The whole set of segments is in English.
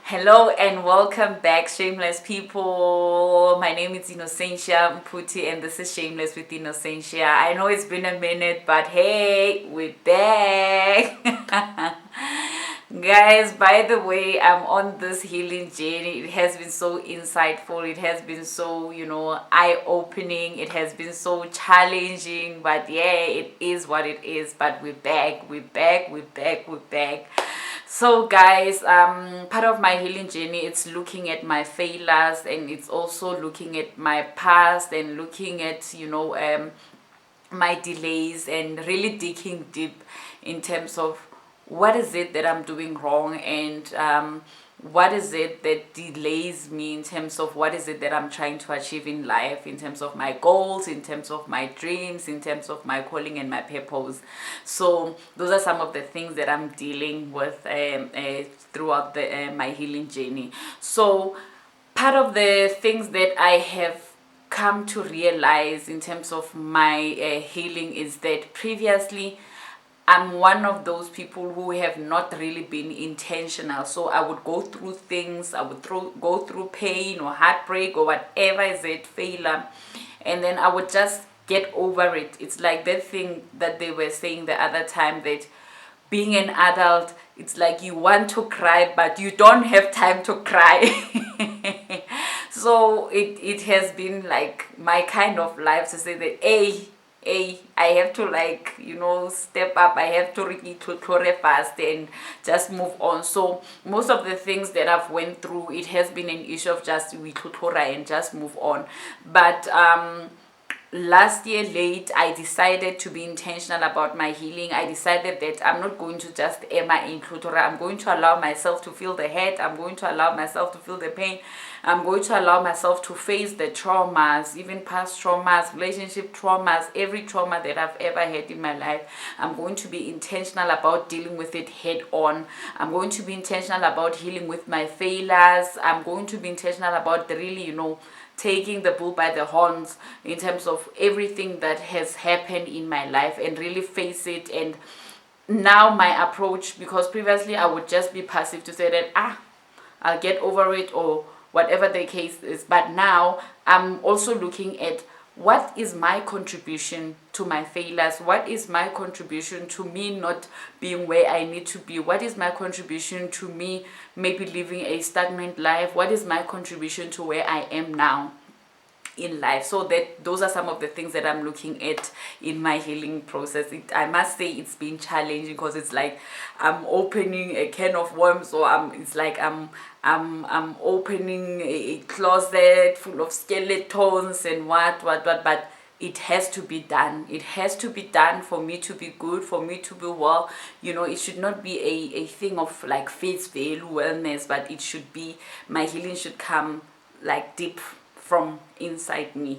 Hello and welcome back, Shameless people. My name is Innocentia Mputi and this is Shameless with Innocentia. I know it's been a minute, but hey, we're back. Guys, by the way, I'm on this healing journey. It has been so insightful. It has been so, eye-opening. It has been so challenging. But yeah, it is what it is. But we're back. We're back. We're back. We're back. So guys, part of my healing journey, it's looking at my failures, and it's also looking at my past and looking at my delays, and really digging deep in terms of what is it that I'm doing wrong, and what is it that delays me in terms of what is it that I'm trying to achieve in life, in terms of my goals, in terms of my dreams, in terms of my calling and my purpose. So those are some of the things that I'm dealing with throughout my healing journey. So part of the things that I have come to realize in terms of my healing is that previously I'm one of those people who have not really been intentional. So I would go through things, I would go through pain or heartbreak or whatever is it, failure, and then I would just get over it. It's like that thing that they were saying the other time, that being an adult, it's like you want to cry but you don't have time to cry. So it has been like my kind of life to say that, hey, I have to, like, step up. I have to really to fast and just move on. So most of the things that I've went through, it has been an issue of just we and just move on. But last year late, I decided to be intentional about my healing. I decided that I'm not going to just emma in Klutora. I'm going to allow myself to feel the hurt. I'm going to allow myself to feel the pain. I'm going to allow myself to face the traumas, even past traumas, relationship traumas, every trauma that I've ever had in my life. I'm going to be intentional about dealing with it head on. I'm going to be intentional about healing with my failures. I'm going to be intentional about really, taking the bull by the horns in terms of everything that has happened in my life, and really face it. And now my approach, because previously I would just be passive to say that I'll get over it or whatever the case is, but now I'm also looking at what is my contribution to my failures, what is my contribution to me not being where I need to be, what is my contribution to me maybe living a stagnant life, what is my contribution to where I am now in life. So that those are some of the things that I'm looking at in my healing process. I must say it's been challenging, because it's like I'm opening a can of worms, or I'm opening a closet full of skeletons and what, but it has to be done. It has to be done for me to be good, for me to be well. It should not be a thing of like face value wellness, but it should be, my healing should come like deep from inside me.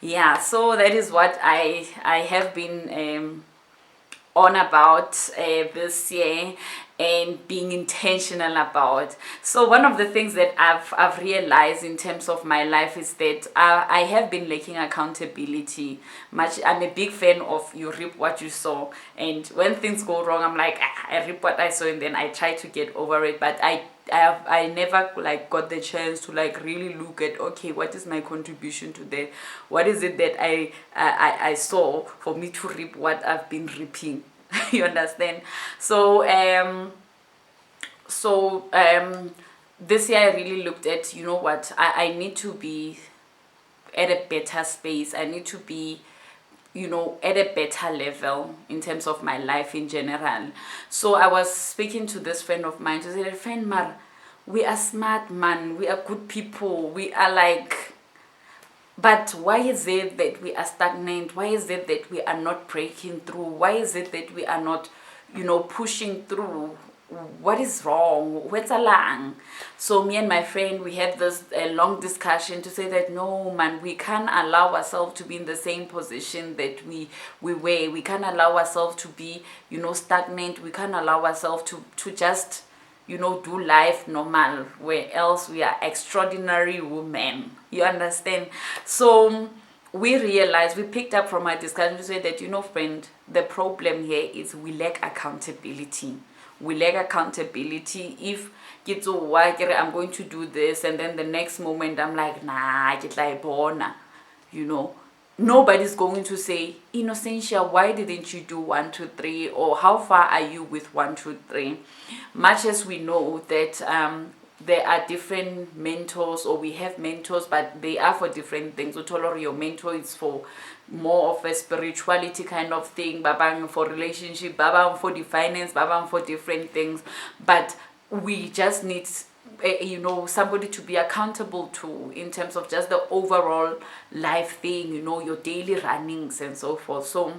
Yeah, so that is what I have been on about this year, and being intentional about. So one of the things that I've realized in terms of my life is that I have been lacking accountability much. I'm a big fan of you reap what you sow, and when things go wrong, I'm like, I reap what I sow, and then I try to get over it. But I never like got the chance to like really look at, okay, what is my contribution to that? What is it that I saw for me to reap what I've been reaping? You understand? So this year I really looked at, what, I need to be at a better space. I need to be at a better level in terms of my life in general. So I was speaking to this friend of mine. She said, friend Mar, we are smart, man, we are good people, we are like, but why is it that we are stagnant? Why is it that we are not breaking through? Why is it that we are not pushing through? What is wrong? What's along? So me and my friend, we had this long discussion to say that, no, man, we can't allow ourselves to be in the same position that we were. We can't allow ourselves to be stagnant. We can't allow ourselves to just do life normal, where else we are extraordinary women. You understand? So we realized, we picked up from our discussion to say that, you know, friend, the problem here is we lack accountability. We lack accountability. If kids I'm going to do this, and then the next moment I'm like, nah, get like bona, you know, nobody's going to say, Innocentia, why didn't you do 1, 2, 3, or how far are you with 1, 2, 3? Much as we know that there are different mentors, or we have mentors, but they are for different things. Your mentor is for more of a spirituality kind of thing, babang for relationship, babang for the finance, babang for different things. But we just need somebody to be accountable to, in terms of just the overall life thing, your daily runnings and so forth. So,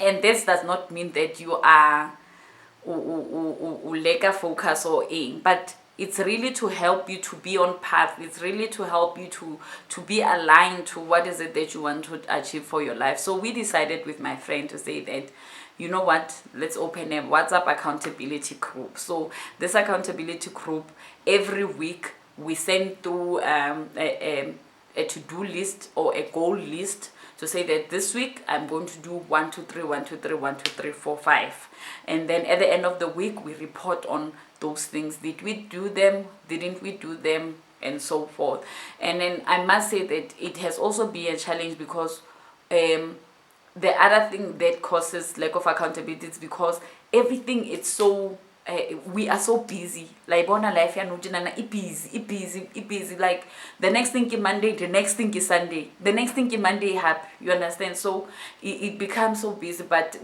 and this does not mean that you are lack of focus or aim, but it's really to help you to be on path. It's really to help you to be aligned to what is it that you want to achieve for your life. So we decided with my friend to say that, you know what, let's open a WhatsApp accountability group. So this accountability group, every week we send through a to-do list or a goal list to say that this week I'm going to do 1, 2, 3, 1, 2, 3, 1, 2, 3, 4, 5. And then at the end of the week, we report on those things. Did we do them? Didn't we do them? And so forth. And then I must say that it has also been a challenge, because the other thing that causes lack of accountability is because everything is so we are so busy. Like bona life busy. Like the next thing is Monday, the next thing is Sunday, the next thing is Monday happy. You understand? So it becomes so busy. But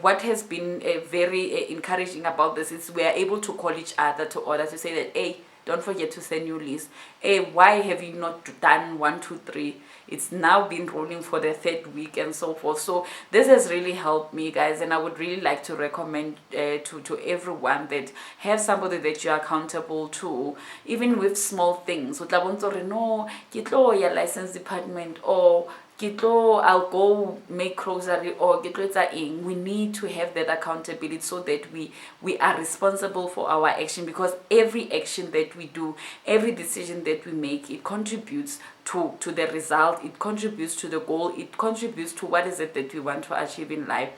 what has been very encouraging about this is we are able to call each other to order, to say that, hey, don't forget to send your list. Hey, why have you not done 1, 2, 3? It's now been rolling for the 3rd week and so forth. So this has really helped me, guys, and I would really like to recommend to everyone that have somebody that you're accountable to, even with small things. No, get your license department, or I'll go make grocery, or we need to have that accountability, so that we are responsible for our action, because every action that we do, every decision that we make, it contributes to the result, it contributes to the goal, it contributes to what is it that we want to achieve in life.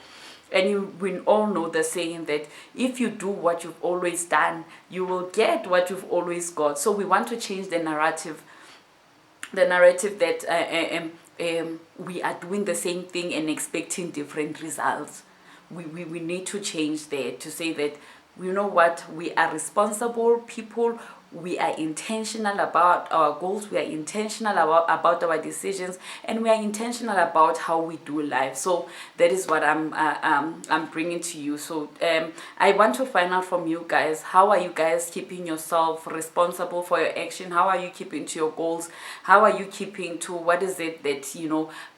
And we all know the saying that if you do what you've always done, you will get what you've always got. So we want to change the narrative that we are doing the same thing and expecting different results. We need to change that, to say that, you know what, we are responsible people, we are intentional about our goals, we are intentional about our decisions, and we are intentional about how we do life. So that is what I'm bringing to you. So I want to find out from you guys, how are you guys keeping yourself responsible for your action? How are you keeping to your goals? How are you keeping to what is it that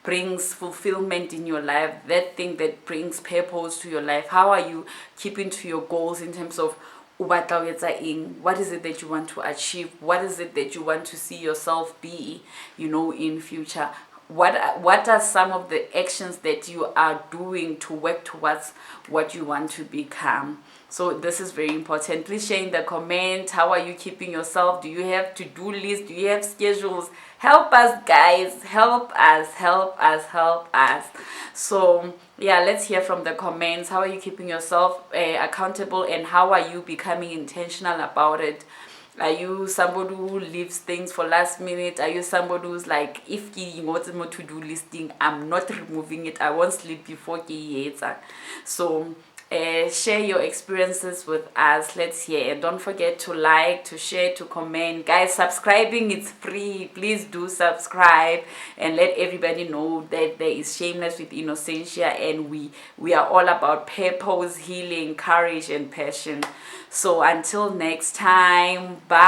brings fulfillment in your life, that thing that brings purpose to your life? How are you keeping to your goals in terms of what is it that you want to achieve? What is it that you want to see yourself be, in future? What are some of the actions that you are doing to work towards what you want to become? So this is very important. Please share in the comments, how are you keeping yourself? Do you have to-do lists? Do you have schedules? Help us, guys. Help us. So yeah, let's hear from the comments. How are you keeping yourself accountable, and how are you becoming intentional about it? Are you somebody who leaves things for last minute? Are you somebody who's like, if you want more to-do listing, I'm not removing it, I won't sleep before so share your experiences with us. Let's hear. Don't forget to like, to share, to comment. Guys, subscribing, it's free. Please do subscribe and let everybody know that there is Shameless with Innocentia, and we are all about purpose, healing, courage, and passion. So until next time, bye.